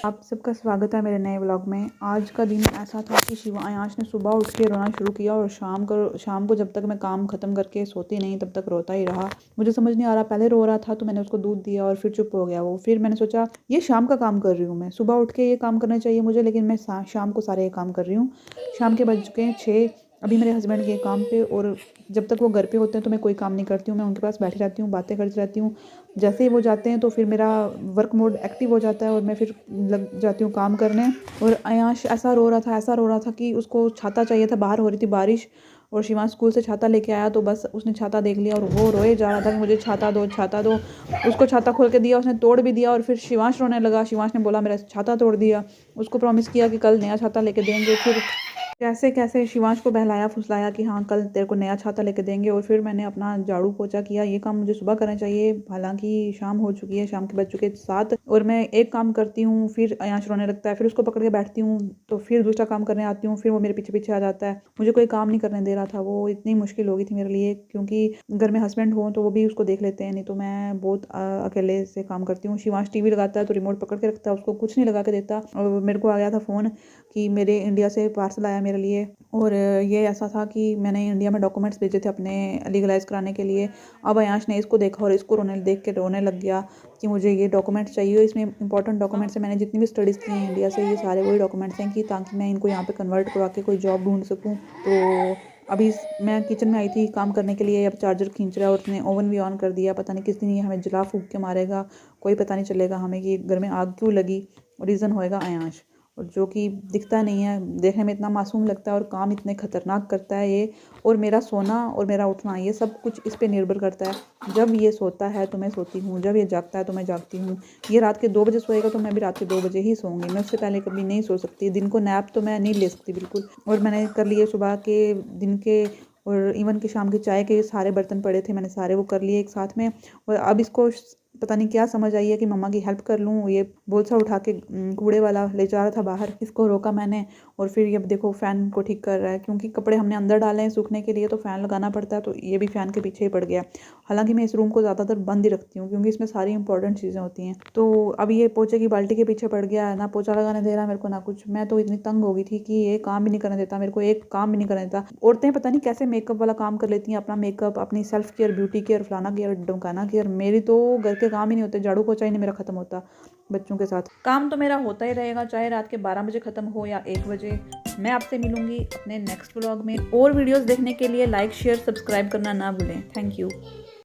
आप सबका स्वागत है मेरे नए व्लॉग में। आज का दिन ऐसा था कि शिवा आयांश ने सुबह उठ के रोना शुरू किया और शाम को जब तक मैं काम ख़त्म करके सोती नहीं तब तक रोता ही रहा। मुझे समझ नहीं आ रहा, पहले रो रहा था तो मैंने उसको दूध दिया और फिर चुप हो गया वो। फिर मैंने सोचा ये शाम का काम कर रही हूँ, मैं सुबह उठ के ये काम करना चाहिए मुझे, लेकिन मैं शाम को सारे ये काम कर रही हूँ। शाम के बज के 6। अभी मेरे हस्बैंड गए काम पे और जब तक वो घर पे होते हैं तो मैं कोई काम नहीं करती हूँ, मैं उनके पास बैठी रहती हूँ, बातें करती रहती हूँ। जैसे ही वो जाते हैं तो फिर मेरा वर्क मोड एक्टिव हो जाता है और मैं फिर लग जाती हूँ काम करने। और अयांश ऐसा रो रहा था कि उसको छाता चाहिए था, बाहर हो रही थी बारिश और शिवांश स्कूल से छाता लेके आया तो बस उसने छाता देख लिया और वो रोए जा रहा था कि मुझे छाता दो, छाता दो। उसको छाता खोल के दिया, उसने तोड़ भी दिया और फिर शिवांश रोने लगा। शिवांश ने बोला मेरा छाता तोड़ दिया। उसको प्रॉमिस किया कि कल नया छाता लेके देंगे। फिर कैसे कैसे शिवांश को बहलाया फुसलाया कि हाँ कल तेरे को नया छाता लेके देंगे। और फिर मैंने अपना झाड़ू पोछा किया। ये काम मुझे सुबह करना चाहिए, हालांकि शाम हो चुकी है, शाम के बज चुके 7 और मैं एक काम करती हूँ फिर अयांश रोने लगता है, फिर उसको पकड़ के बैठती हूँ तो फिर दूसरा काम करने आती हूँ, फिर वो मेरे पीछे पीछे आ जाता है। मुझे कोई काम नहीं करने दे रहा था, वो इतनी मुश्किल हो गई थी मेरे लिए, क्योंकि घर में हस्बैंड हो तो वो भी उसको देख लेते हैं, नहीं तो मैं बहुत अकेले से काम करती हूँ। शिवांश टीवी लगाता है तो रिमोट पकड़ के रखता है, उसको कुछ नहीं लगा के देता। और मेरे को आ गया था फ़ोन कि मेरे इंडिया से पार्सल आया मेरे लिए। और ये ऐसा था कि मैंने इंडिया में डॉक्यूमेंट्स भेजे थे अपने लीगलाइज कराने के लिए। अब अयांश ने इसको देखा और इसको देख के रोने लग गया कि मुझे ये डॉक्यूमेंट्स चाहिए, इसमें इंपॉर्टेंट डॉक्यूमेंट्स हैं, मैंने जितनी भी स्टडीज़ की हैं इंडिया से ये सारे वही डॉक्यूमेंट्स हैं कि ताकि मैं इनको यहाँ पे कन्वर्ट करवा के कोई जॉब ढूंढ सकूँ। तो अभी मैं किचन में आई थी काम करने के लिए, अब चार्जर खींच रहा है और उसने ओवन भी ऑन कर दिया। पता नहीं किस दिन ये हमें जला फूक के मारेगा, कोई पता नहीं चलेगा हमें कि घर में आग क्यों लगी। रीज़न होएगा अयांश, और जो कि दिखता नहीं है, देखने में इतना मासूम लगता है और काम इतने ख़तरनाक करता है ये। और मेरा सोना और मेरा उठना ये सब कुछ इस पे निर्भर करता है। जब ये सोता है तो मैं सोती हूँ, जब ये जागता है तो मैं जागती हूँ। ये रात के 2 बजे सोएगा तो मैं भी रात के 2 बजे ही सोऊंगी, मैं उससे पहले कभी नहीं सो सकती। दिन को नैप तो मैं नहीं ले सकती बिल्कुल। और मैंने कर लिए सुबह के, दिन के और इवन के शाम के चाय के सारे बर्तन पड़े थे, मैंने सारे वो कर लिए एक साथ में। और अब इसको पता नहीं क्या समझ आई है कि मम्मा की हेल्प कर लूँ। ये बोल सा उठा के कूड़े वाला ले जा रहा था बाहर, इसको रोका मैंने। और फिर ये देखो फ़ैन को ठीक कर रहा है, क्योंकि कपड़े हमने अंदर डाले हैं सूखने के लिए तो फ़ैन लगाना पड़ता है, तो ये भी फ़ैन के पीछे ही पड़ गया। हालांकि मैं इस रूम को ज़्यादातर बंद ही रखती हूँ क्योंकि इसमें सारी इंपॉर्टेंट चीज़ें होती हैं। तो अब ये पोछे की बाल्टी के पीछे पड़ गया, ना पोछा लगाने दे रहा मेरे को ना कुछ। मैं तो इतनी तंग हो गई थी कि ये काम भी नहीं करने देता मेरे को, एक काम भी नहीं करने देता। औरतें पता नहीं कैसे मेकअप वाला काम कर लेती हैं, अपना मेकअप, अपनी सेल्फ केयर, ब्यूटी केयर, फलाना केयर, ढमकाना केयर। मेरी तो घर के काम ही नहीं होते, झाड़ू पोछा ही नहीं मेरा ख़त्म होता। बच्चों के साथ काम तो मेरा होता ही रहेगा, चाहे रात के 12 बजे ख़त्म हो या 1 बजे। मैं आपसे मिलूंगी अपने नेक्स्ट व्लॉग में। और वीडियोस देखने के लिए लाइक शेयर सब्सक्राइब करना ना भूलें। Thank you.